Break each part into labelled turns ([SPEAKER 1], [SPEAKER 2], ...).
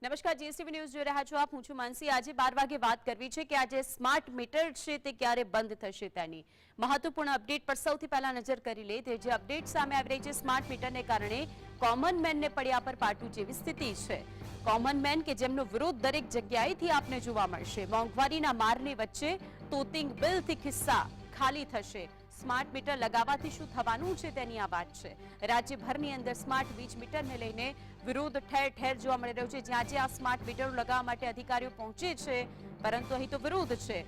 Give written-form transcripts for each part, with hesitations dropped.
[SPEAKER 1] નમસ્કાર, GSTV news જોઈ રહ્યા છો આપ. હું છું માનસી. આજે 12 વાગે વાત કરવી છે કે આજે સ્માર્ટ મીટર છે તે ક્યારે બંધ થશે તેની મહત્વપૂર્ણ અપડેટ પર સૌથી પહેલા નજર કરી લે. તે જે અપડેટ સામે આવી રહી છે સ્માર્ટ મીટરને કારણે કોમન મેનને પડ્યા પર પાટું જેવી સ્થિતિ છે. કોમન મેન કે જેમનો વિરોધ દરેક જગ્યાએથી આપને જોવા મળશે. મોંઘવારીના મારની વચ્ચે તોતિંગ બિલથી ખિસ્સા ખાલી થશે. સ્માર્ટ મીટર લગાવવાથી શું થવાનું છે તેની આ વાત છે. રાજ્યભરની અંદર સ્માર્ટ વીજ મીટરને લઈને વિરોધ ઠેર ઠેર જોવા મળી રહ્યો છે. જ્યાં જ્યાં સ્માર્ટ મીટરો લગાવવા માટે અધિકારીઓ પહોંચે છે, પરંતુ અહીં તો વિરોધ છે.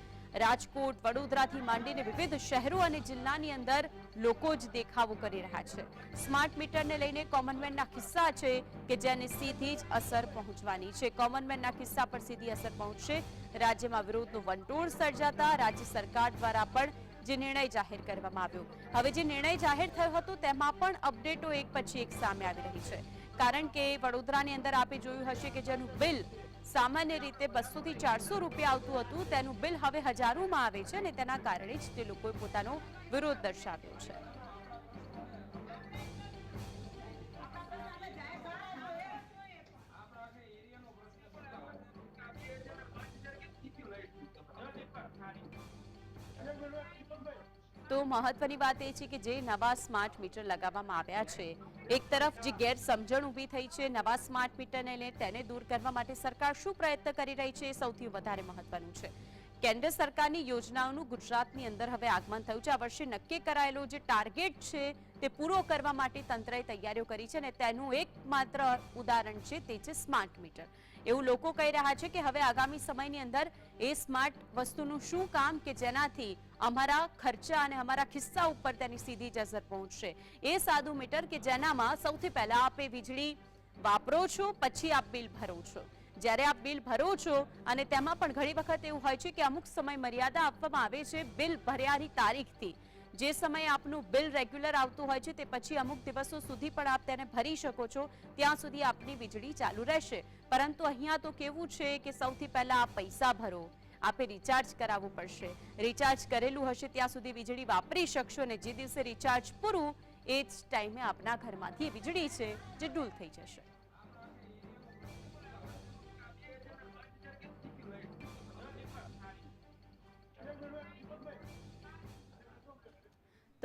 [SPEAKER 1] રાજકોટ, વડોદરાથી માંડીને વિવિધ શહેરો અને જિલ્લાની અંદર લોકો જ દેખાવો કરી રહ્યા છે. સ્માર્ટ મીટરને લઈને કોમનમેનના કિસ્સા છે કે જેને સીધી જ અસર પહોંચવાની છે. કોમનમેનના કિસ્સા પર સીધી અસર પહોંચશે. રાજ્યમાં વિરોધનો વંટોળ સર્જાતા રાજ્ય સરકાર દ્વારા પણ જે નિર્ણય જાહેર કરવામાં આવ્યો. હવે જે નિર્ણય જાહેર થયો હતો તેમાં પણ અપડેટો એક પછી એક સામે આવી રહી છે. કારણ કે વડોદરાની અંદર આપે જોયું હશે કે જેનું બિલ સામાન્ય રીતે 200 થી 400 રૂપિયા આવતું હતું, તેનું બિલ હવે હજારોમાં આવે છે અને તેના કારણે જ તે લોકોએ પોતાનો વિરોધ દર્શાવ્યો છે. તો મહત્વની વાત એ છે કે જે નવા સ્માર્ટ મીટર લગાવવામાં આવ્યા છે, એક તરફ જે ગેરસમજણ ઊભી થઈ છે નવા સ્માર્ટ મીટરને લઈને, તેને દૂર કરવા માટે સરકાર શું પ્રયત્ન કરી રહી છે એ સૌથી વધારે મહત્વનું છે. કેન્દ્ર સરકારની યોજનાઓનું ગુજરાતની અંદર હવે આગમન થયું છે. આ વર્ષે નક્કી કરાયેલો જે ટાર્ગેટ છે તે પૂરો કરવા માટે તંત્રએ તૈયારીઓ કરી છે અને તેનું એકમાત્ર ઉદાહરણ છે તે છે સ્માર્ટ મીટર. એવું લોકો કહી રહ્યા છે કે હવે આગામી સમયની અંદર એ સ્માર્ટ વસ્તુનું શું કામ કે જેનાથી અમારા ખર્ચા અને અમારા ખિસ્સા ઉપર તેની સીધી જ અસર પહોંચશે. એ સાદું મીટર કે જેનામાં સૌથી પહેલા આપે વીજળી વાપરો છો, પછી આપ બિલ ભરો છો. જ્યારે આપ બિલ ભરો છો અને તેમાં પણ ઘણી વખત એવું હોય છે કે અમુક સમય મર્યાદા આપવામાં આવે છે બિલ ભર્યાની તારીખથી. જે સમયે આપનું બિલ રેગ્યુલર આવતું હોય છે તે પછી અમુક દિવસો સુધી પણ આપ તેને ભરી શકો છો, ત્યાં સુધી આપની વીજળી ચાલુ રહેશે. પરંતુ અહીંયા તો કેવું છે કે સૌથી પહેલા આપ પૈસા ભરો, આપે રિચાર્જ કરાવવું પડશે. રિચાર્જ કરેલું હશે ત્યાં સુધી વીજળી વાપરી શકશો અને જે દિવસે રિચાર્જ પૂરું એ જ ટાઈમે આપના ઘરમાંથી વીજળી છે જે ડૂલ થઈ જશે.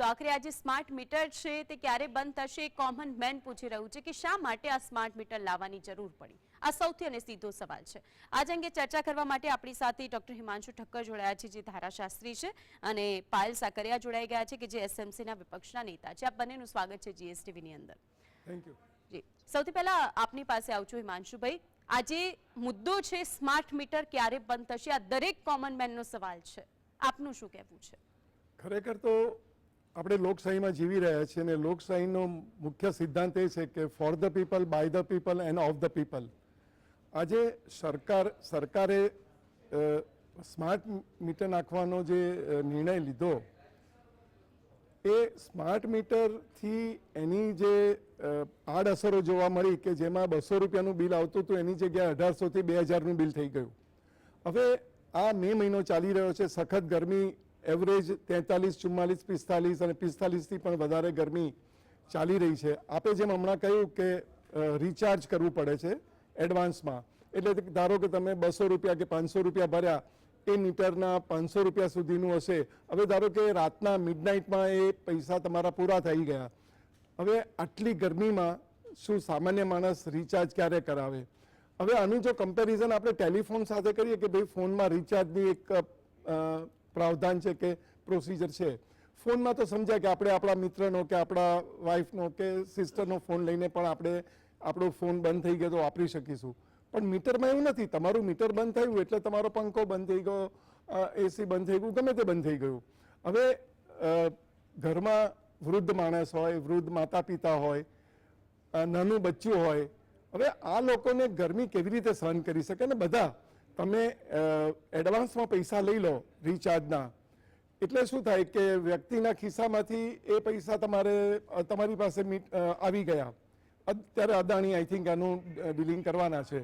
[SPEAKER 1] તો આખરે આજે સ્માર્ટ મીટર છે તે ક્યારે બંધ થશે? કોમન મેન પૂછી રહ્યું છે કે શા માટે આ સ્માર્ટ મીટર લાવવાની જરૂર પડી. આ સૌથી અને સીધો સવાલ છે. આજ અંગે ચર્ચા કરવા માટે આપણી સાથે ડોક્ટર હિમાંશુ ઠક્કર જોડાયા છે, જે ધારાશાસ્ત્રી છે, અને પાયલ સાકરિયા જોડાઈ ગયા છે કે જે એસએમસીના વિપક્ષના નેતા છે. આપ બંનેનું સ્વાગત છે જીએસટીવીની અંદર.
[SPEAKER 2] Thank you.
[SPEAKER 1] જી, સૌથી પહેલા આપની પાસે આવું છું હિમાંશુભાઈ. આજે મુદ્દો છે સ્માર્ટ મીટર ક્યારે બંધ થશે, આ દરેક કોમન મેનનો સવાલ છે. આપનું શું કહેવું છે?
[SPEAKER 2] ખરેખર તો આપણે લોકશાહીમાં જીવી રહ્યા છીએ અને લોકશાહીનો મુખ્ય સિદ્ધાંત એ છે કે for the people, by the people and of the people. આજે સરકારે સ્માર્ટ મીટર નાખવાનો જે નિર્ણય લીધો, એ સ્માર્ટ મીટરથી એની જે આડઅસરો જોવા મળી કે જેમાં 200 રૂપિયાનું બિલ આવતું હતું એની જગ્યાએ 1800 થી 2000નું બિલ થઈ ગયું. હવે આ મે મહિનો ચાલી રહ્યો છે, સખત ગરમી, એવરેજ 43, 44, 45 અને 45થી પણ વધારે ગરમી ચાલી રહી છે. આપે જેમ હમણાં કહ્યું કે રિચાર્જ કરવું પડે છે એડવાન્સમાં, એટલે ધારો કે તમે 200 રૂપિયા કે 500 રૂપિયા ભર્યા, એ મીટરના 500 રૂપિયા સુધીનું હશે. હવે ધારો કે રાતના મિડનાઇટમાં એ પૈસા તમારા પૂરા થઈ ગયા. હવે આટલી ગરમીમાં શું સામાન્ય માણસ રિચાર્જ ક્યારે કરાવે? હવે આનું જો કમ્પેરિઝન આપણે ટેલિફોન સાથે કરીએ કે ભાઈ ફોનમાં રિચાર્જની એક પ્રાવધાન છે કે પ્રોસિજર છે. ફોનમાં તો સમજાય કે આપણે આપણા મિત્રનો કે આપણા વાઈફનો કે સિસ્ટરનો ફોન લઈને પણ આપણે આપણો ફોન બંધ થઈ ગયો તો વાપરી શકીશું. પણ મીટરમાં એવું નથી. તમારું મીટર બંધ થયું એટલે તમારો પંખો બંધ થઈ ગયો, એસી બંધ થઈ ગયું, ગમે તે બંધ થઈ ગયું. હવે ઘરમાં વૃદ્ધ માણસ હોય, વૃદ્ધ માતા પિતા હોય, નાનું બચ્ચું હોય, હવે આ લોકોને ગરમી કેવી રીતે સહન કરી શકે? ને બધા તમે એડવાન્સમાં પૈસા લઈ લો રિચાર્જના, એટલે શું થાય કે વ્યક્તિના ખિસ્સામાંથી એ પૈસા તમારી પાસે આવી ગયા. અત્યારે અદાણી આઈ થિંક આનું ડીલિંગ કરવાના છે,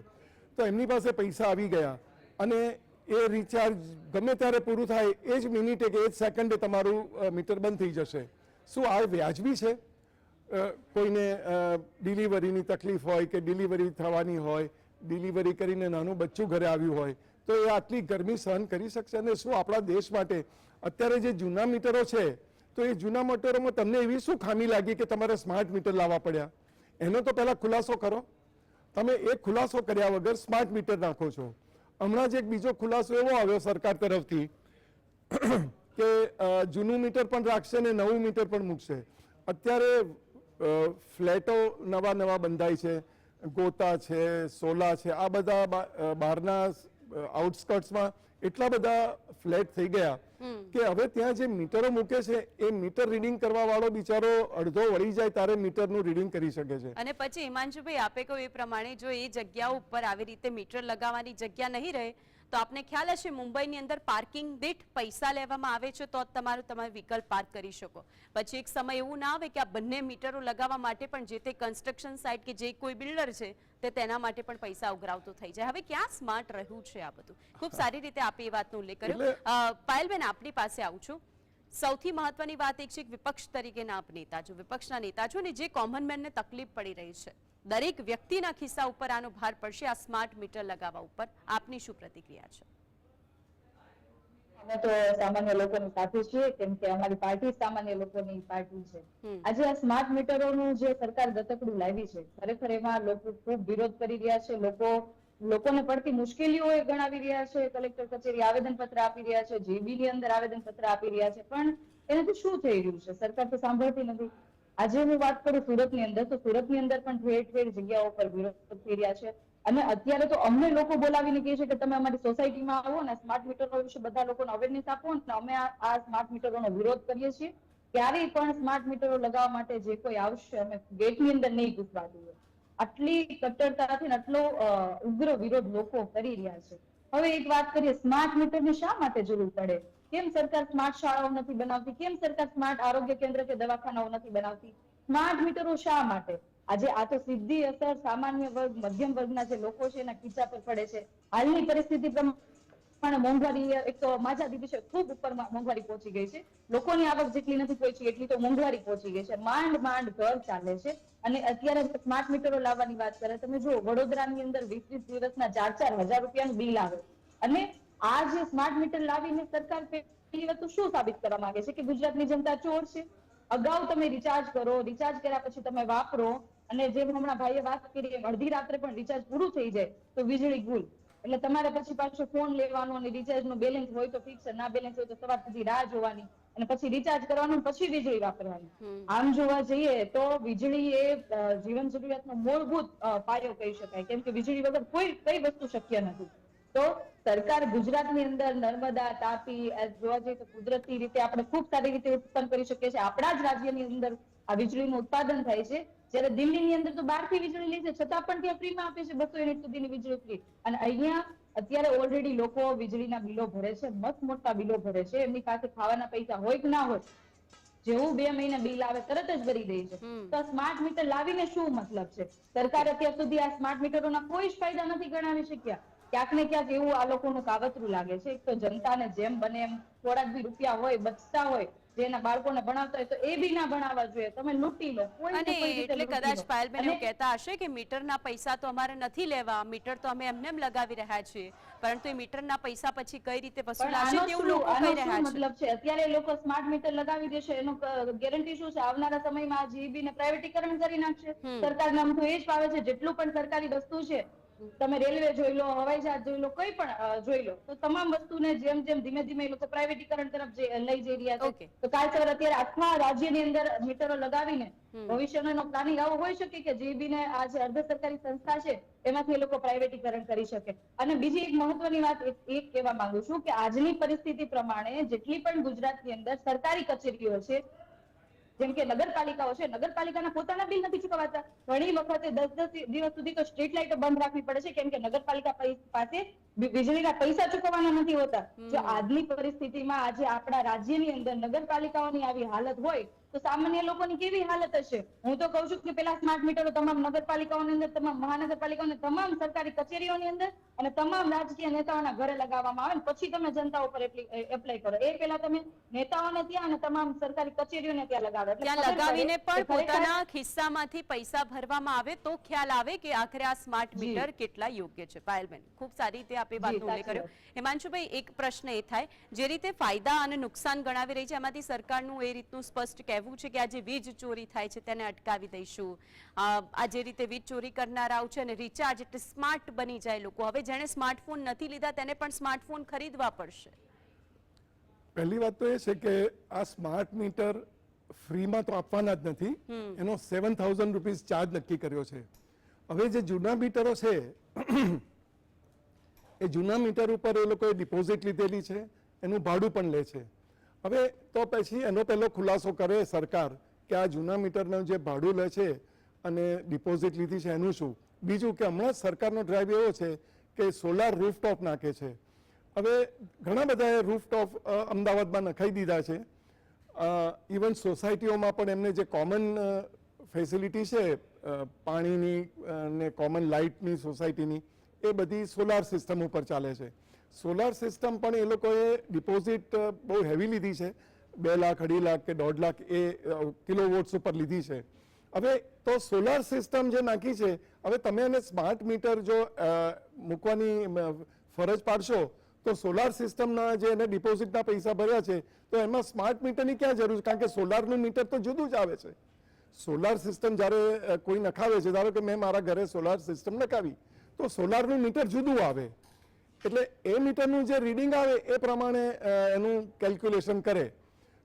[SPEAKER 2] તો એમની પાસે પૈસા આવી ગયા અને એ રિચાર્જ ગમે ત્યારે પૂરું થાય એ જ મિનિટે કે એ જ સેકન્ડે તમારું મીટર બંધ થઈ જશે. શું આ વ્યાજબી છે? કોઈને ડિલિવરીની તકલીફ હોય કે ડિલિવરી થવાની હોય ડિલિવરી કરીને નાનું બચ્ચું ઘરે આવ્યું હોય તો એ આટલી ગરમી સહન કરી શકશે? અને શું આપણા દેશ માટે અત્યારે જે જૂના મીટરો છે તો એ જૂના મીટરોમાં તમને એવી શું ખામી લાગી કે તમારે સ્માર્ટ મીટર લાવવા પડ્યા? એનો તો પહેલા ખુલાસો કરો. તમે એક ખુલાસો કર્યા વગર સ્માર્ટ મીટર નાખો છો. હમણાં જ એક બીજો ખુલાસો એવો આવ્યો સરકાર તરફથી કે જૂનું મીટર પણ રાખશે ને નવું મીટર પણ મૂકશે. અત્યારે ફ્લેટો નવા બંધાય છે, ગોતા છે, સોલા છે, આ બધા બહારના આઉટસ્કર્ટ્સમાં એટલા બધા ફ્લેટ થઈ ગયા કે હવે ત્યાં જે મીટરો મૂકે છે એ મીટર રીડિંગ કરવા વાળો બિચારો અડધો વળી જાય ત્યારે મીટરનું રીડિંગ કરી શકે છે.
[SPEAKER 1] અને પછી હિમાંશુભાઈ આપે કહ્યું એ પ્રમાણે જો એ જગ્યાઓ ઉપર આવી રીતે મીટર લગાવવાની જગ્યા નહીં રહે તો આપને ખ્યાલ હશે મુંબઈની અંદર પાર્કિંગ દીઠ પૈસા લેવામાં આવે છે તો તમારે વિકલ્પ પાર્ક કરી શકો. પછી એક સમય એવું ના આવે કે આ બંને મીટરો લગાવવા માટે પણ જે તે કન્સ્ટ્રક્શન સાઇટ કે જે કોઈ બિલ્ડર છે તે તેના માટે પણ પૈસા ઉઘરાવતો થઈ જાય. હવે ક્યાં સ્માર્ટ રહ્યું છે આ બધું? ખૂબ સારી રીતે આપે એ વાતનો ઉલ્લેખ કર્યો. પાયલબેન, આપની પાસે આવું છું. સૌથી મહત્વની વાત એક છે કે વિપક્ષ તરીકેના આપ નેતા છો, વિપક્ષના નેતા છો, ને જે કોમન મેનને તકલીફ પડી રહી છે, દરેક વ્યક્તિના ખિસ્સા ઉપર આનો ભાર પડશે આ સ્માર્ટ મીટર લગાવવા ઉપર. આપની શું પ્રતિક્રિયા છે?
[SPEAKER 3] અમે તો સામાન્ય લોકોની સાથે છીએ, કેમ કે અમારી પાર્ટી સામાન્ય લોકોની પાર્ટી છે. આજે આ સ્માર્ટ મીટરોનું જે સરકાર દત્તકડું લાવી છે, ખરેખર એમાં લોકો ખૂબ વિરોધ કરી રહ્યા છે. લોકોને પડતી મુશ્કેલીઓ એ ગણાવી રહ્યા છે. કલેક્ટર કચેરી આવેદનપત્ર આપી રહ્યા છે, જીબી ની અંદર આવેદનપત્ર આપી રહ્યા છે, પણ એનાથી શું થઈ રહ્યું છે સરકાર તો સાંભળતી નથી. આજે હું વાત કરું સુરતની અંદર, તો સુરતની અંદર પણ ઠેર ઠેર જગ્યાઓ પર વિરોધ થઈ રહ્યા છે. અને અત્યારે તો અમને લોકો બોલાવીને કહે છે કે તમે અમારી સોસાયટીમાં આવો ને સ્માર્ટ મીટરો વિશે બધા લોકોને અવેરનેસ આપો ને અમે આ સ્માર્ટ મીટરોનો વિરોધ કરીએ છીએ. ક્યારેય પણ સ્માર્ટ મીટરો લગાવવા માટે જે કોઈ આવશે અમે ગેટની અંદર નહીં ઘૂસવા દઈએ. આટલી કટ્ટરતાથી આટલો ઉગ્ર વિરોધ લોકો કરી રહ્યા છે. હવે એક વાત કરીએ, સ્માર્ટ મીટરની શા માટે જરૂર પડે? કેમ સરકાર સ્માર્ટ શાળાઓ નથી બનાવતી? કેમ સરકાર સ્માર્ટ આરોગ્ય કેન્દ્ર કે દવાખાનાઓ નથી બનાવતી? સ્માર્ટ મીટરો શા માટે? આજે આ તો સીધી અસર સામાન્ય વર્ગ, મધ્યમ વર્ગના જે લોકો છે એના ખીચા પર પડે છે. હાલની પરિસ્થિતિ પ્રમાણે મોંઘવારી એક તો માજા દિવસે ખૂબ ઉપર મોંઘવારી પહોંચી ગઈ છે. લોકોની આવક જેટલી નથી પહોંચી એટલી તો મોંઘવારી પહોંચી ગઈ છે. માંડ ઘર ચાલે છે. અને અત્યારે સ્માર્ટ મીટરો લાવવાની વાત કરે, તમે જુઓ વડોદરાની અંદર 20 દિવસના 4,000 રૂપિયાનું બિલ આવે. અને આ જે સ્માર્ટ મીટર લાવીને સરકાર પહેલી વસ્તુ શું સાબિત કરવા માંગે છે કે ગુજરાતની જનતા ચોર છે. અગાઉ તમે રિચાર્જ કરો, રિચાર્જ કર્યા પછી તમે વાપરો, અને જેમ હમણાં ભાઈએ વાત કરી અડધી રાત્રે પણ રિચાર્જ પૂરું થઈ જાય તો વીજળી ગુલ. એટલે તમારે પછી પાછો ફોન લેવાનો અને રિચાર્જ નું બેલેન્સ હોય તો ફિક્સ, ના બેલેન્સ હોય તો સવાર સુધી રાહ જોવાની અને પછી રિચાર્જ કરવાનું, પછી વીજળી વાપરવાની. આમ જોવા જઈએ તો વીજળી એ જીવન જરૂરિયાતનો મૂળભૂત પાયો કહી શકાય, કેમ કે વીજળી વગર કઈ વસ્તુ શક્ય નથી. તો સરકાર ગુજરાતની અંદર નર્મદા, તાપી જોવા જઈએ તો કુદરતી રીતે આપણે ખૂબ સારી રીતે ઉત્પન્ન કરી શકીએ છીએ. આપણા જ રાજ્યની અંદર આ વીજળીનું ઉત્પાદન થાય છે. જ્યારે દિલ્હીની અંદર તો બહારથી વીજળી લે છે છતાં પણ ત્યાં ફ્રીમાં આપે છે 200 યુનિટ સુધીની વીજળી ફ્રી. અને અહીંયા અત્યારે ઓલરેડી લોકો વીજળીના બિલો ભરે છે, મસ્ત મોટા બિલો ભરે છે. એમની પાસે ખાવાના પૈસા હોય કે ના હોય, જેવું 2 મહિના બિલ આવે તરત જ ભરી દે છે. તો સ્માર્ટ મીટર લાવીને શું મતલબ છે? સરકાર અત્યાર સુધી આ સ્માર્ટ મીટરોના કોઈ જ ફાયદા નથી ગણાવી શક્યા. ક્યાંક ને ક્યાંક એવું આ લોકોનું કાવતરું લાગે છે. એક તો જનતાને જેમ બને એમ થોડાક બી રૂપિયા હોય બચતા હોય, જેના બાળકોને ભણાવતા હોય તો એ બી ના ભણાવવા જોઈએ, તમે લૂંટી લો.
[SPEAKER 1] અને એટલે કદાચ પાયલબેન એવું કહેતા હશે કે મીટરના પૈસા તો અમારે નથી લેવા, મીટર તો અમે એમને લગાવી રહ્યા છીએ, પરંતુ એ મીટરના પૈસા પછી કઈ રીતે વસૂલાશે તેવું લોકો કહી રહ્યા છે.
[SPEAKER 3] મતલબ છે અત્યારે લોકો સ્માર્ટ મીટર લગાવી દેશે, એનો ગેરંટી શું છે? આવનારા સમયમાં જીબી ને પ્રાઇવેટીકરણ કરી નાખશે. સરકારને આમ તો એ જ ફાવે છે, જેટલું પણ સરકારી વસ્તુ છે, તમે રેલવે જોઈ લો, હવાઈ જહાજ જોઈ લો, કોઈ પણ જોઈ લો, તો તમામ વસ્તુને જેમ જેમ ધીમે ધીમે એ લોકો પ્રાઇવેટીકરણ તરફ લઈ જઈ રહ્યા છે. તો કાલસર અત્યારે આખા રાજ્યની અંદર મીટરો લગાવીને ભવિષ્યનો પ્લાનિંગ આવો હોઈ શકે કે જીબી ને આ જે અર્ધ સરકારી સંસ્થા છે એમાંથી એ લોકો પ્રાઇવેટીકરણ કરી શકે. અને બીજી એક મહત્વની વાત એ કહેવા માંગુ છું કે આજની પરિસ્થિતિ પ્રમાણે જેટલી પણ ગુજરાતની અંદર સરકારી કચેરીઓ છે, જેમ કે નગરપાલિકાઓ છે, નગરપાલિકાના પોતાના બિલ નથી ચૂકવાતા. ઘણી વખતે 10 દિવસ સુધી તો સ્ટ્રીટ લાઇટો બંધ રાખવી પડે છે, કેમ કે નગરપાલિકા પાસે વીજળીના પૈસા ચૂકવવાના નથી હોતા. જો આજની પરિસ્થિતિમાં આજે આપણા રાજ્યની અંદર નગરપાલિકાઓની આવી હાલત હોય તો સામાન્ય લોકોની કેવી હાલત હશે? હું તો કહું છું કે પેલા સ્માર્ટ મીટરો તમામ નગરપાલિકાઓની અંદર, તમામ મહાનગરપાલિકાઓની, તમામ સરકારી કચેરીઓની અંદર અને તમામ રાજકીય નેતાઓના ઘરે લગાવવામાં આવે, પછી તમે જનતા ઉપર એપ્લાય કરો. એ પેલા તમે નેતાઓને ત્યાં અને તમામ સરકારી કચેરીઓને ત્યાં લગાવો, એટલે
[SPEAKER 1] ત્યાં
[SPEAKER 3] ખબર પડે
[SPEAKER 1] લગાવીને
[SPEAKER 3] કે
[SPEAKER 1] પણ
[SPEAKER 3] ખરેખર
[SPEAKER 1] પોતાના ખિસ્સામાંથી પૈસા ભરવામાં આવે તો ખ્યાલ આવે કે આખરે આ સ્માર્ટ મીટર કેટલા યોગ્ય છે. પાયલબેન, ખૂબ સારી રીતે આપે વાતનો ઉલ્લેખ કર્યો. હિમાંશુભાઈ, એક પ્રશ્ન એ થાય, જે રીતે ફાયદા અને નુકસાન ગણાવી રહી છે એમાંથી સરકારનું એ રીતનું સ્પષ્ટ કહેવું છે કે આ જે વીજ ચોરી થાય છે તેને અટકાવી દઈશું, આ જે રીતે વીજ ચોરી કરનારાઓ છે અને રિચાર્જ એટલે સ્માર્ટ બની જાય લોકો, હવે જેણે સ્માર્ટફોન નથી લીધા તેને પણ સ્માર્ટફોન ખરીદવા પડશે.
[SPEAKER 2] પહેલી વાત તો એ છે કે આ સ્માર્ટ મીટર ફ્રીમાં તો આપવાના જ નથી, એનો 7,000 રૂપીસ ચાર્જ નક્કી કર્યો છે. હવે જે જૂના મીટરો છે એ જૂના મીટર ઉપર એ લોકોએ ડિપોઝિટ લીધેલી છે, એનું ભાડું પણ લે છે. હવે તો પછી એનો પહેલો ખુલાસો કરે સરકાર કે આ જૂના મીટરનું જે ભાડું લે છે અને ડિપોઝિટ લીધી છે એનું શું. બીજું કે હમણાં સરકારનો ડ્રાઈવ એવો છે કે સોલાર રૂફટોપ નાખે છે. હવે ઘણા બધાએ રૂફટોપ અમદાવાદમાં નખાઈ દીધા છે. ઇવન સોસાયટીઓમાં પણ એમને જે કોમન ફેસિલિટી છે પાણીની અને કોમન લાઇટની સોસાયટીની, એ બધી સોલાર સિસ્ટમ ઉપર ચાલે છે. સોલાર સિસ્ટમ પણ એ લોકોએ ડિપોઝિટ બહુ હેવી લીધી છે, 2 લાખ, 2.5 લાખ કે 1.5 લાખ એ કિલોવોટ્સ ઉપર લીધી છે. હવે તો સોલાર સિસ્ટમ જે નાખી છે, હવે તમે એને સ્માર્ટ મીટર જો મૂકવાની ફરજ પાડશો તો સોલાર સિસ્ટમના જે એને ડિપોઝિટના પૈસા ભર્યા છે તો એમાં સ્માર્ટ મીટરની ક્યાં જરૂર છે? કારણ કે સોલારનું મીટર તો જુદું જ આવે છે. સોલાર સિસ્ટમ જ્યારે કોઈ નખાવે છે, ધારો કે મેં મારા ઘરે સોલાર સિસ્ટમ નખાવી તો સોલારનું મીટર જુદું આવે, એટલે એ મીટરનું જે રીડિંગ આવે એ પ્રમાણે એનું કેલ્ક્યુલેશન કરે.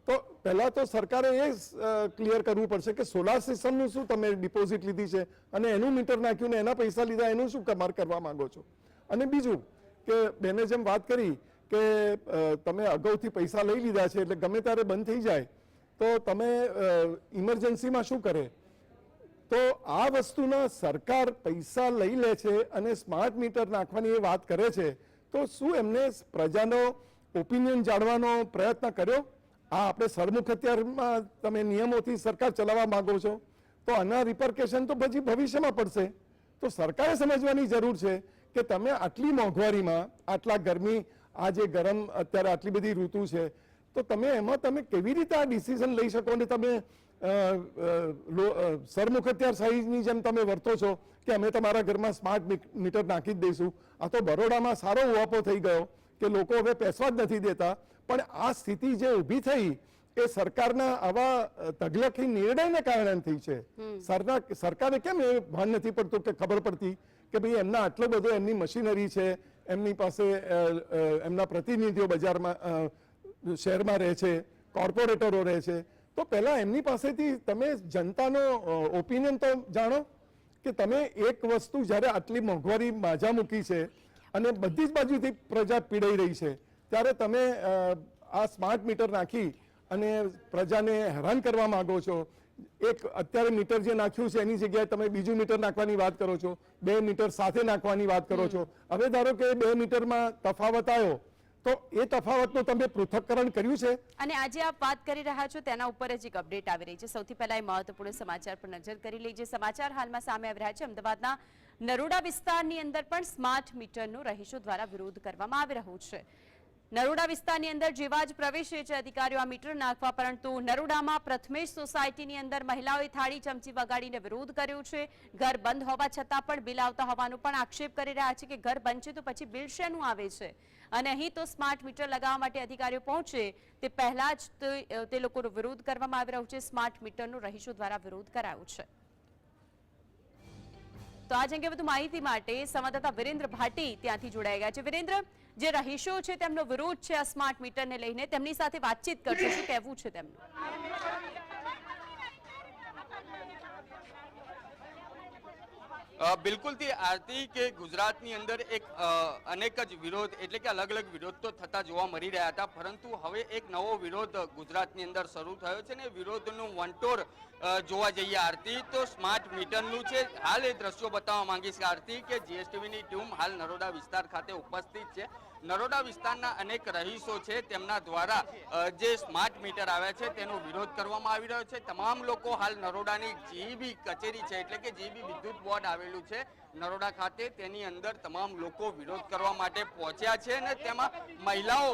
[SPEAKER 2] તો પહેલાં તો સરકારે એ ક્લિયર કરવું પડશે કે સોલાર સિસ્ટમનું શું તમે ડિપોઝિટ લીધી છે અને એનું મીટર નાખ્યું ને એના પૈસા લીધા, એનું શું તમારે કરવા માંગો છો? અને બીજું કે બેને જેમ વાત કરી કે તમે અગાઉથી પૈસા લઈ લીધા છે એટલે ગમે ત્યારે બંધ થઈ જાય તો તમે ઇમરજન્સીમાં શું કરે? તો આ વસ્તુના સરકાર પૈસા લઈ લે છે અને સ્માર્ટ મીટર નાખવાની એ વાત કરે છે, તો શું એમને પ્રજાનો ઓપિનિયન જાણવાનો પ્રયત્ન કર્યો? આ આપણે સરમુખ હથિયારમાં તમે નિયમોથી સરકાર ચલાવવા માંગો છો તો આના રિપરકેશન તો પછી ભવિષ્યમાં પડશે. તો સરકારે સમજવાની જરૂર છે કે તમે આટલી મોંઘવારીમાં, આટલા ગરમી, આ જે ગરમ અત્યારે આટલી બધી ઋતુ છે, તો તમે એમાં તમે કેવી રીતે આ ડિસિઝન લઈ શકો અને તમે સરમુખ હથિયાર સાઈઝની જેમ તમે વર્તો છો કે અમે તમારા ઘરમાં સ્માર્ટ મીટર નાખી જ દઈશું. આ તો બરોડામાં સારો ઉહાપો થઈ ગયો કે લોકો હવે પેસવા જ નથી દેતા. પણ આ સ્થિતિ જે ઊભી થઈ એ સરકારના આવા તગલખી નિર્ણયને કારણે થઈ છે. સરકારે કેમ એ ભાન નથી પડતું કે ખબર પડતી કે ભાઈ એમના આટલો બધો એમની મશીનરી છે, એમની પાસે એમના પ્રતિનિધિઓ બજારમાં શહેરમાં રહે છે, કોર્પોરેટરો રહે છે, તો પહેલાં એમની પાસેથી તમે જનતાનો ઓપિનિયન તો જાણો કે તમે એક વસ્તુ જ્યારે આટલી મોંઘવારી માજા મૂકી છે અને બધી જ બાજુથી પ્રજા પીડાઈ રહી છે ત્યારે તમે આ સ્માર્ટ મીટર નાખી અને પ્રજાને હેરાન કરવા માંગો છો. એક અત્યારે મીટર જે નાખ્યું છે એની જગ્યાએ તમે બીજું મીટર નાખવાની વાત કરો છો, 2 મીટર સાથે નાખવાની વાત કરો છો. હવે ધારો કે 2 મીટરમાં તફાવત આવ્યો તો એ તફાવતનું તમે પૃથ્થકરણ કર્યું છે?
[SPEAKER 1] અને આજે આપ વાત કરી રહ્યા છો તેના ઉપર જ એક અપડેટ આવી રહી છે. સૌથી પહેલા એ મહત્વપૂર્ણ સમાચાર પર નજર કરી લઈએ. સમાચાર હાલમાં સામે આવી રહ્યા છે. અમદાવાદના નરોડા વિસ્તારની અંદર પણ સ્માર્ટ મીટરનો રહીશો દ્વારા વિરોધ કરવામાં આવી રહ્યો છે. નરોડા વિસ્તારની અંદર જેવા જ પ્રવેશે છે અધિકારીઓ આ મીટર નાખવા, પરંતુ નરોડામાં પ્રથમેશ સોસાયટીની અંદર મહિલાઓએ થાળી ચમચી વગાડીને વિરોધ કર્યો છે. ઘર બંધ હોવા છતાં પણ બિલ આવતા હોવાનો પણ આક્ષેપ કરી રહ્યા છે કે ઘર બંધ છે તો પછી બિલ શેનું આવે છે? અને અહીં તો સ્માર્ટ મીટર લગાવવા માટે અધિકારીઓ પહોંચે તે પહેલા જ તે લોકોનો વિરોધ કરવામાં આવી રહ્યો છે. સ્માર્ટ મીટરનો રહીશો દ્વારા વિરોધ કરાયો છે. તો આ અંગે વધુ માહિતી માટે સંવાદદાતા વિરેન્દ્ર ભાટી ત્યાંથી જોડાઈ ગયા છે. વિરેન્દ્ર, જે રહીશો છે તેમનો વિરોધ છે આ સ્માર્ટ મીટરને લઈને, તેમની સાથે વાતચીત કરશો, શું કહેવું છે તેમનું?
[SPEAKER 4] બિલકુલથી આરતી કે ગુજરાતની અંદર એક અનેક જ વિરોધ એટલે કે અલગ અલગ વિરોધ તો થતા જોવા મળી રહ્યા હતા, પરંતુ હવે એક નવો વિરોધ ગુજરાતની અંદર શરૂ થયો છે ને વિરોધનું વંટોળ જોવા જઈએ આરતી તો સ્માર્ટ મીટરનું છે. હાલ એ દ્રશ્યો બતાવવા માંગીશ આરતી કે જીએસટીવીની ટીમ હાલ નરોડા વિસ્તાર ખાતે ઉપસ્થિત છે. નરોડા વિસ્તારના અનેક રહીશો છે તેમના દ્વારા જે સ્માર્ટ મીટર આવ્યા છે તેનો વિરોધ કરવામાં આવી રહ્યો છે. તમામ લોકો હાલ નરોડાની જીઈબી કચેરી છે એટલે કે જીઈબી વિદ્યુત બોર્ડ આવેલું છે નરોડા ખાતે, તેની અંદર તમામ લોકો વિરોધ કરવા માટે પહોંચ્યા છે અને તેમાં મહિલાઓ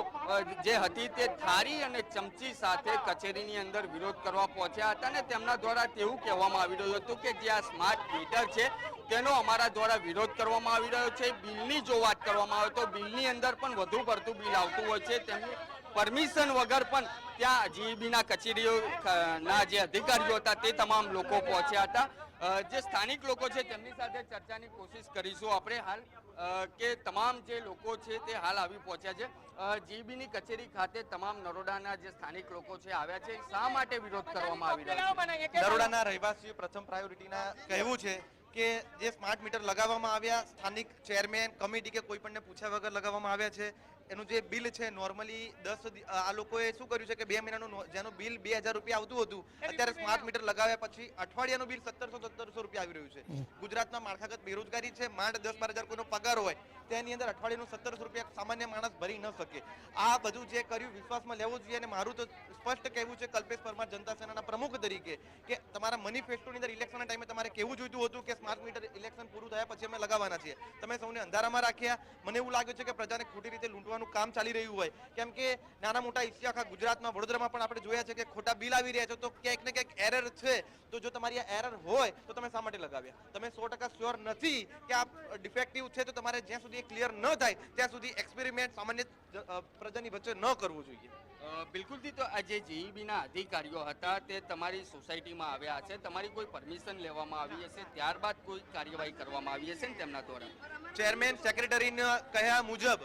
[SPEAKER 4] જે હતી તે થાળી અને ચમચી સાથે કચેરીની અંદર વિરોધ કરવા પહોંચ્યા હતા અને તેમના દ્વારા તેવું કહેવામાં આવી રહ્યું હતું કે જે આ સ્માર્ટ મીટર છે તેનો અમારા દ્વારા વિરોધ કરવામાં આવી રહ્યો છે. બિલની જો વાત કરવામાં આવે તો બિલની અંદર પણ વધુ પડતું બિલ આવતું હોય છે, તેમની પરમિશન વગર પણ ત્યાં જીઈબીના કચેરીઓના જે અધિકારીઓ હતા તે તમામ લોકો પહોંચ્યા હતા. જે સ્થાનિક લોકો છે તેમની સાથે ચર્ચાની કોશિશ કરીશું આપણે હાલ કે તમામ જે લોકો છે તે હાલ આવી પહોંચ્યા છે જીઈબીની કચેરી ખાતે. તમામ નરોડાના જે સ્થાનિક લોકો છે આવ્યા છે, શા માટે વિરોધ કરવામાં આવી રહ્યો છે?
[SPEAKER 5] નરોડાના રહેવાસીઓ પ્રથમ પ્રાયોરિટીના કહેવું છે કે જે સ્માર્ટ મીટર લગાવવામાં આવ્યા સ્થાનિક ચેરમેન કમિટી કે કોઈ પણને પૂછ્યા વગર લગાવવામાં આવ્યા છે. એનું જે બિલ છે નોર્મલી આ લોકોએ શું કર્યું છે કે 2 મહિનાનું જેનું બિલ 2000 રૂપિયા આવતું હતું અત્યારે સ્માર્ટ મીટર લગાવ્યા પછી અઠવાડિયાનું બિલ 1700 રૂપિયા આવી રહ્યું છે. ગુજરાતમાં માળખાગત બેરોજગારી છે, માંડ 10-12 હજાર કોઈનો પગાર હોય તેની અંદર અઠવાડિયાનું 1700 રૂપિયા સામાન્ય માણસ ભરી ન શકે. આ બધું જે કર્યું વિશ્વાસમાં લેવું જોઈએ અને મારું તો સ્પષ્ટ કહેવું છે કલ્પેશ પરમાર જનતા સેનાના પ્રમુખ તરીકે કે તમારા મેનિફેસ્ટોની અંદર ઇલેક્શનના ટાઈમે તમારે કેવું જોઈતું હતું કે સ્માર્ટ મીટર ઇલેક્શન પૂરું થયા પછી અમે લગાવવાના છીએ. તમે સૌને અંધારામાં રાખ્યા. મને એવું લાગ્યું છે કે પ્રજાને ખોટી રીતે લૂંટવાનું કામ ચાલી રહ્યું હોય, કેમ કે નાના મોટા ઇસ્યુ આખા ગુજરાતમાં વડોદરામાં પણ આપણે જોયા છે કે ખોટા બિલ આવી રહ્યા છે. તો ક્યાંક ને ક્યાંક એરર છે, તો જો તમારી આ એરર હોય તો તમે શા માટે લગાવ્યા? તમે 100% શ્યોર નથી કે આ ડિફેક્ટિવ છે તો તમારે જ્યાં સુધી ક્લિયર ન થાય ત્યાં સુધી એક્સપેરિમેન્ટ સામાન્ય પ્રજાની વચ્ચે ન કરવું જોઈએ.
[SPEAKER 4] બિલકુલથી તો આ જે જીઈબીના અધિકારીઓ હતા તે તમારી સોસાયટીમાં આવ્યા છે, તમારી કોઈ પરમિશન લેવામાં આવી હશે, ત્યારબાદ કોઈ કાર્યવાહી કરવામાં આવી હશે ને તેમના દ્વારા?
[SPEAKER 5] ચેરમેન સેક્રેટરીના કહ્યા મુજબ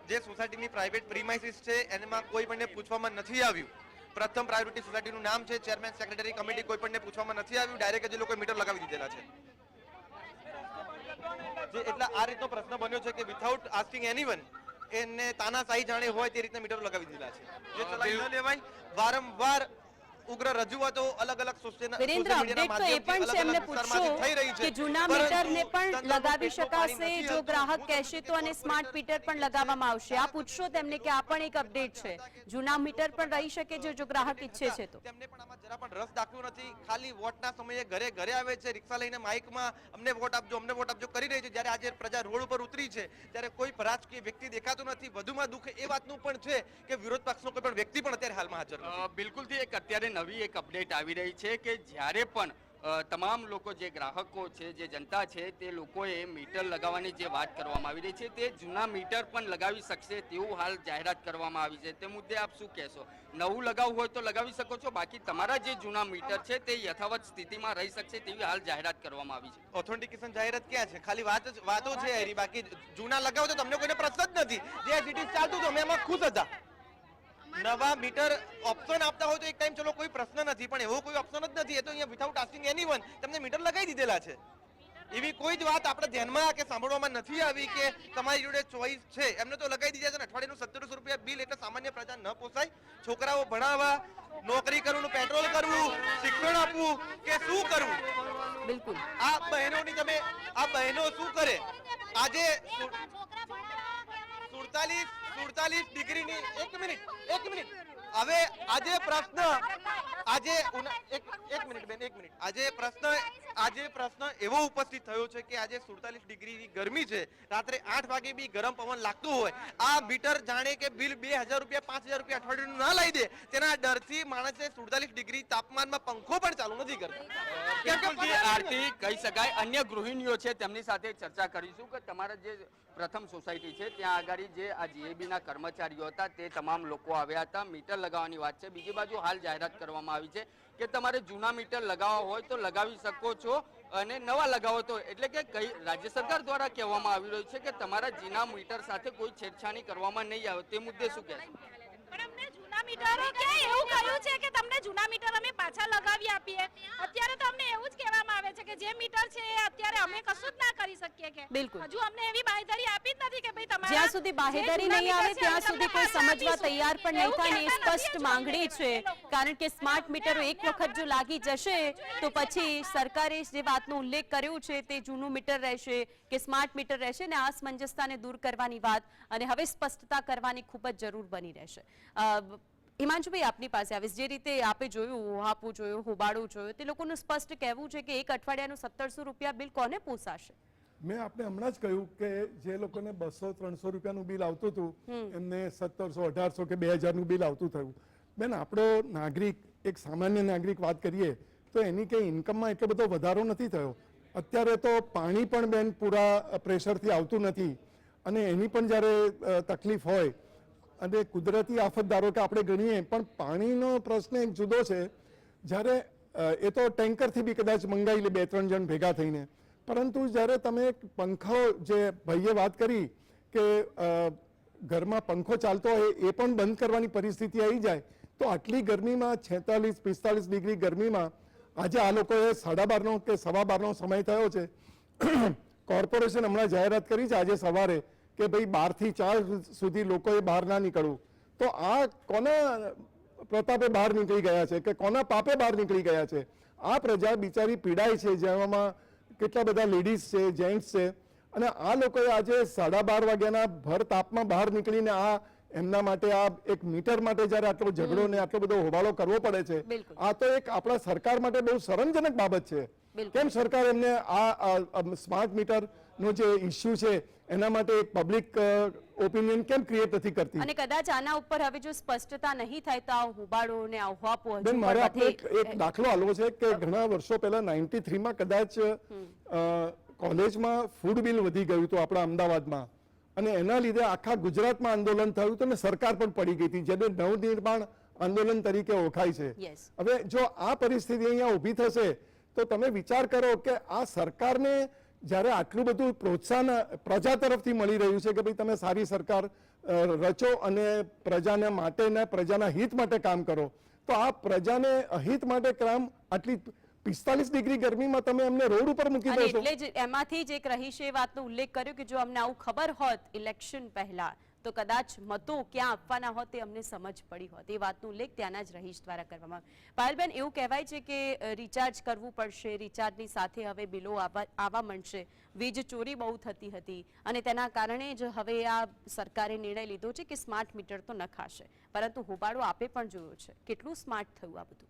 [SPEAKER 5] જે સોસાયટીની પ્રાઇવેટ પ્રીમાઇસીસ છે એમાં કોઈ પણને પૂછવામાં નથી આવ્યું. પ્રથમ પ્રાયોરિટી સોસાયટીનું નામ છે, ચેરમેન સેક્રેટરી કમિટી કોઈ પણને પૂછવામાં નથી આવ્યું. ડાયરેક્ટ જે લોકો મીટર લગાવી દીધેલા છે. જે એટલે આ રીતનો પ્રશ્ન બન્યો છે કે વિથઆઉટ આસ્કિંગ એનીવન એને તાનાશાહી જાણે હોય તે રીતના મીટર લગાવી દીધેલા છે. જે ચલાવી ન લેવાય. વારંવાર ઉગ્ર રજૂઆતો અલગ અલગ
[SPEAKER 1] વિરેન્દ્ર અપડેટ તો એ પણ છે, એમને પૂછ્યું કે જૂના મીટરને પણ લગાવી શકાશે જો ગ્રાહક કહેશે તો, અને સ્માર્ટ મીટર પણ લગાવવામાં આવશે. આ પૂછશો તેમને કે આ પણ એક અપડેટ છે, જૂના મીટર પણ રહી શકે જો ગ્રાહક ઈચ્છે છે તો.
[SPEAKER 5] તેમને પણ આમાં જરા પણ રસ દાખવ્યો નથી. ખાલી વોટના સમયે ઘરે ઘરે આવે છે, રિક્ષા લઈને માઇકમાં અમને વોટ આપજો અમને વોટ આપજો કરી રહી છે. જ્યારે આજે પ્રજા રોડ ઉપર ઉતરી છે ત્યારે કોઈ રાજકીય વ્યક્તિ દેખાતું નથી. વધુમાં દુઃખ એ વાતનું પણ છે કે વિરોધ પક્ષનો કોઈ પણ વ્યક્તિ પણ અત્યારે હાલમાં હાજર નથી.
[SPEAKER 4] બિલકુલથી એક અત્યારે નવી એક અપડેટ આવી રહી છે કે જ્યારે પણ તમામ લોકો જે ગ્રાહકો છે, જે જનતા છે, તે લોકોએ મીટર લગાવવાની જે વાત કરવામાં આવી રહી છે તે જૂના મીટર પણ લગાવી શકશે તેવું હાલ જાહેરાત કરવામાં આવી છે. તે મુદ્દે આપ શું કહેશો? નવું લગાવવું હોય તો લગાવી શકો છો, બાકી તમારા જે જૂના મીટર છે તે યથાવત સ્થિતિમાં રહી શકશે તેવી હાલ જાહેરાત કરવામાં આવી છે.
[SPEAKER 5] ઓથેન્ટિકેશન જાહેરાત ક્યાં છે? ખાલી વાતો છે એરી, બાકી જૂના લગાવો તો તમને કોઈને પ્રશ્ન જ નથી. જે સિટી ચાલતું હતું અમે એમાં ખુશ હતા. નવા મીટર ઓપ્શન આપતા હોય તો એક ટાઈમ ચલો કોઈ પ્રશ્ન નથી, પણ એવો કોઈ ઓપ્શન જ નથી. એ તો અહીંયા વિથઆઉટ આસ્કિંગ એનીવન તમને મીટર લગાવી દીધેલા છે. એવી કોઈ જ વાત આપણે ધ્યાનમાં કે સાંભળવામાં નથી આવી કે તમારી જોડે ચોઈસ છે. એમને તો લગાવી દીધા છે. અઠવાડિયાનું 1700 રૂપિયા બિલ એટલે સામાન્ય પ્રજા ન પોસાય. છોકરાઓ ભણાવવા, નોકરી કરવું, પેટ્રોલ કરવું, શિક્ષણ આપવું કે શું કરવું?
[SPEAKER 1] બિલકુલ
[SPEAKER 5] આ બહેનોની તમે આ બહેનો શું કરે? આજે 47 ડિગ્રીની એક મિનિટ હવે આજે પ્રશ્ન આજે પ્રશ્ન એવો ઉપસ્થિત થયો છે કે આજે 47 ડિગ્રીની ગરમી છે, રાત્રે 8 વાગે બી ગરમ પવન લાગતું હોય. આ મીટર જાણે કે બિલ 2000 રૂપિયા 5000 રૂપિયા અઠવાડિયાનું ના લઈ દે તેના ડરથી માણસે 47 ડિગ્રી તાપમાનમાં પંખો પણ ચાલુ નથી કરતો.
[SPEAKER 4] આરતી કહી શકાય. અન્ય ગૃહિણીઓ છે તેમની સાથે ચર્ચા કરીશું કે તમારા જે પ્રથમ સોસાયટી છે ત્યાં આગળ જે આ જીએબીના કર્મચારીઓ હતા તે તમામ લોકો આવ્યા હતા. મીટર લગાવવાની વાત છે. બીજી બાજુ હાલ જાહેરાત કરવામાં આવી છે કે તમારે જૂના મીટર લગાવવા હોય તો લગાવી શકો છો અને નવા લગાવો તો, એટલે કે રાજ્ય સરકાર દ્વારા કહેવામાં આવી રહ્યું છે કે તમારા જૂના મીટર સાથે કોઈ છેડછાણી કરવામાં નહીં આવે. તે મુદ્દે શું કહેશો?
[SPEAKER 6] જૂના મીટરો ક્યાં એવું કહ્યું છે કે તમને જૂના મીટર અમે પાછા લગાવી આપીએ? અત્યારે તો અમને એવું જ કહેવામાં આવે છે કે જે મીટર છે એ અત્યારે અમે કશું જ ના કરી શકીએ કે
[SPEAKER 1] બિલકુલ.
[SPEAKER 6] હજુ અમને એવી બાંયધરી આપી જ નથી કે ભાઈ તમારા
[SPEAKER 1] જ્યાં સુધી બાહેધરી નહીં આવે ત્યાં સુધી કોઈ સમજવા તૈયાર પણ નહીં થાય ને એ સ્પષ્ટ માંગણી છે, કારણ કે સ્માર્ટ મીટરો એક વખત જો લાગી જશે તો પછી સરકારે જે વાતનો ઉલ્લેખ કર્યો છે તે જૂનું મીટર રહેશે કે સ્માર્ટ મીટર રહેશે ને અસમંજસતાને દૂર કરવાની વાત અને હવે સ્પષ્ટતા કરવાની ખૂબ જ જરૂર બની રહેશે. હિમાંશુભાઈ, આપની પાસે આવીશ. જે રીતે આપે જોયું, હાપું જોયું, હોબાળું જોયું, તે લોકોનું સ્પષ્ટ કહેવું છે કે એક અઠવાડિયાનું 1700 રૂપિયા બિલ કોને પોસાશે?
[SPEAKER 2] મેં આપને હમણાં જ કહ્યું કે જે લોકોને 200-300 રૂપિયાનું બિલ આવતું હતું એમને 1700-1800 કે 2000 નું બિલ આવતું થયું. બેન, આપણો નાગરિક, એક સામાન્ય નાગરિક વાત કરીએ તો એની કઈ ઇન્કમમાં એટલો બધો વધારો નથી થયો. અત્યારે તો પાણી પણ બેન પૂરા પ્રેશરથી આવતું નથી અને એની પણ જ્યારે તકલીફ હોય અને કુદરતી આફત ધારો કે આપણે ગણીએ પણ પાણીનો પ્રશ્ન એક જુદો છે. જ્યારે એ તો ટેન્કરથી બી કદાચ મંગાવી લે 2-3 જણ ભેગા થઈને, પરંતુ જ્યારે તમે પંખો, જે ભાઈએ વાત કરી કે ઘરમાં પંખો ચાલતો હોય એ પણ બંધ કરવાની પરિસ્થિતિ આવી જાય તો આટલી ગરમીમાં 46-45 ડિગ્રી ગરમીમાં આજે આ લોકોએ 12:30 કે 12:15 સમય થયો છે. કોર્પોરેશન હમણાં જાહેરાત કરી છે આજે સવારે કે ભાઈ 12 થી 4 સુધી લોકોએ બહાર ના નીકળવું. તો આ કોના પ્રતાપે બહાર નીકળી ગયા છે કે કોના પાપે બહાર નીકળી ગયા છે? આ પ્રજા બિચારી પીડાય છે, જેમાં કેટલા બધા લેડીઝ છે, જેન્ટ્સ છે, અને આ લોકોએ આજે 12:30 વાગ્યાના ભર તાપમાં બહાર નીકળીને આ એમના માટે આ એક મીટર માટે જ્યારે આટલો ઝઘડો ને આટલો બધો હોબાળો કરવો પડે છે, આ તો એક આપણા સરકાર માટે બહુ શરમજનક બાબત છે. કેમ સરકાર એમને આ સ્માર્ટ મીટર નો જે ઇસ્યુ છે એના માટે એક પબ્લિક ઓપિનિયન કેમ ક્રિએટ નથી કરતી?
[SPEAKER 1] અને કદાચ આના ઉપર હવે જો સ્પષ્ટતા નહીં થાય તો આ હોબાળો ને આ હોપો
[SPEAKER 2] બેન, મારે આપણે એક દાખલો આલવો છે કે ઘણા વર્ષો પહેલા 93 માં કદાચ કોલેજમાં ફૂડ બિલ વધી ગયું હતું આપણા અમદાવાદમાં અને એના લીધે આખા ગુજરાતમાં આંદોલન થયું હતું અને સરકાર પણ પડી ગઈ હતી, જેને નવનિર્માણ આંદોલન તરીકે ઓળખાય છે. હવે જો આ પરિસ્થિતિ અહીંયા ઊભી થશે તો તમે વિચાર કરો કે આ સરકારને જ્યારે આટલું બધું પ્રોત્સાહન પ્રજા તરફથી મળી રહ્યું છે કે ભાઈ તમે સારી સરકાર રચો અને પ્રજાને માટે ને પ્રજાના હિત માટે કામ કરો, તો આ પ્રજાને હિત માટે કામ આટલી 45 ડિગ્રી ગરમીમાં તમે એમને રોડ ઉપર મૂકી દો છો.
[SPEAKER 1] એટલે જ એમાંથી જ એક રહીશે એ વાતનો ઉલ્લેખ કર્યો કે જો અમને આવું ખબર હોત ઇલેક્શન પહેલા તો કદાચ મતો ક્યાં આપવાના હોત તે અમને સમજ પડી હોત. એ વાતનો ઉલ્લેખ ત્યાંના જ રહીશ દ્વારા કરવામાં આવ્યો. પાયલબેન, એવું કહેવાય છે કે રિચાર્જ કરવું પડશે, રિચાર્જની સાથે હવે બિલો આવવા માંડશે. વીજ ચોરી બહુ થતી હતી અને તેના કારણે જ હવે આ સરકારે નિર્ણય લીધો છે કે સ્માર્ટ મીટર તો નખાશે, પરંતુ હોબાળો આપે પણ જોયો છે. કેટલું સ્માર્ટ થયું આ બધું?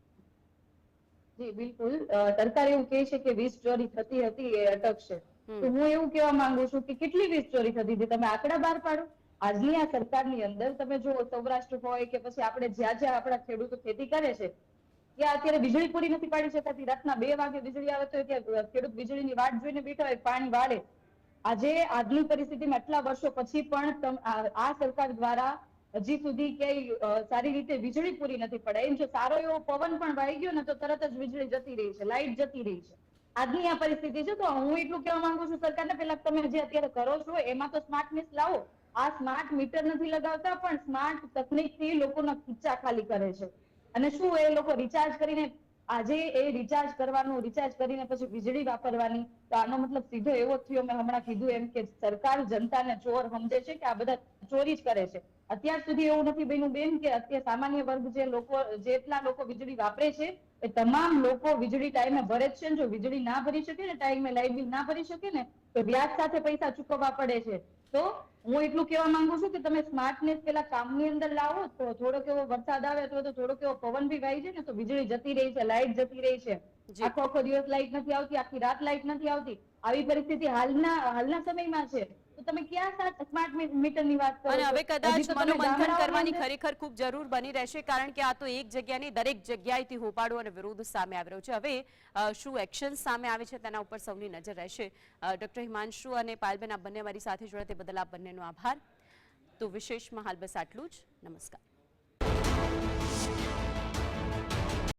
[SPEAKER 3] જી બિલકુલ, સરકાર એવું કહે છે કે વીજ ચોરી થતી હતી એ અટકશે, તો હું એવું કહેવા માંગુ છું કે કેટલી વીજ ચોરી થતી હતી તમે આંકડા બહાર પાડો. આજની આ સરકારની અંદર તમે જો સૌરાષ્ટ્ર હોય કે પછી આપણે જ્યાં જ્યાં આપણા ખેડૂતો ખેતી કરે છે ત્યાં અત્યારે વીજળી પૂરી નથી પાડી શકાતી. રાતના 2 વાગે વીજળી આવે તો ત્યાં ખેડૂત વીજળીની વાટ જોઈને બેઠા હોય, પાણી વાળે. આજે આજની પરિસ્થિતિમાં આટલા વર્ષો પછી પણ આ સરકાર દ્વારા હજી સુધી ક્યાંય સારી રીતે વીજળી પૂરી નથી પડાય. એમ જો સારો એવો પવન પણ વાઈ ગયો ને તો તરત જ વીજળી જતી રહી છે, લાઇટ જતી રહી છે. આજની આ પરિસ્થિતિ છે. તો હું એટલું કહેવા માંગુ છું સરકારને, પેલા તમે જે અત્યારે કરો છો એમાં તો સ્માર્ટનેસ લાવો. આ સ્માર્ટ મીટર નથી લગાવતા પણ સ્માર્ટ તકનીકથી લોકોના ખીચા ખાલી કરે છે. અને શું એ લોકો રિચાર્જ કરીને આજે એ રિચાર્જ કરવાનું, રિચાર્જ કરીને પછી વીજળી વાપરવાની, તો આનો મતલબ સીધો એવો થયો, મેં હમણાં કીધું એમ કે સરકાર જનતાને ચોર સમજે છે કે આ બધા ચોરી જ કરે છે. અત્યાર સુધી એવું નથી બન્યું બેન કે અત્યારે સામાન્ય વર્ગ જે લોકો, જેટલા લોકો વીજળી વાપરે છે એ તમામ લોકો વીજળી ટાઈમે ભરે જ છે. જો વીજળી ના ભરી શકે ને, ટાઈમે લાઇટ બિલ ના ભરી શકે ને, તો વ્યાજ સાથે પૈસા ચૂકવવા પડે છે. તો હું એટલું કહેવા માંગુ છું કે તમે સ્માર્ટનેસ પેલા કામની અંદર લાવો, તો થોડોક એવો વરસાદ આવે તો થોડોક એવો પવન બી વાઈ જાય ને તો વીજળી જતી રહી છે, લાઇટ જતી રહી છે. આખો દિવસ લાઇટ નથી આવતી, આખી રાત લાઇટ નથી આવતી. આવી પરિસ્થિતિ હાલના સમયમાં છે. તો તમે ક્યાં સ્માર્ટ મીટરની વાત કરો?
[SPEAKER 1] અને હવે કદાચ મનોમંથન કરવાની ખરેખર ખૂબ જરૂર બની રહેશે, કારણ કે આ તો એક જગ્યાની દરેક જગ્યાએથી હોબાળો અને વિરોધ સામે આવી રહ્યો છે. હવે શું એક્શન સામે આવે છે તેના ઉપર સૌની નજર રહેશે. ડોક્ટર હિમાંશુ અને પાયલબેન, આપ બંને મારી સાથે જોડે તે બદલ આપ બંનેનો આભાર. તો વિશેષમાં હાલ બસ આટલું જ. નમસ્કાર.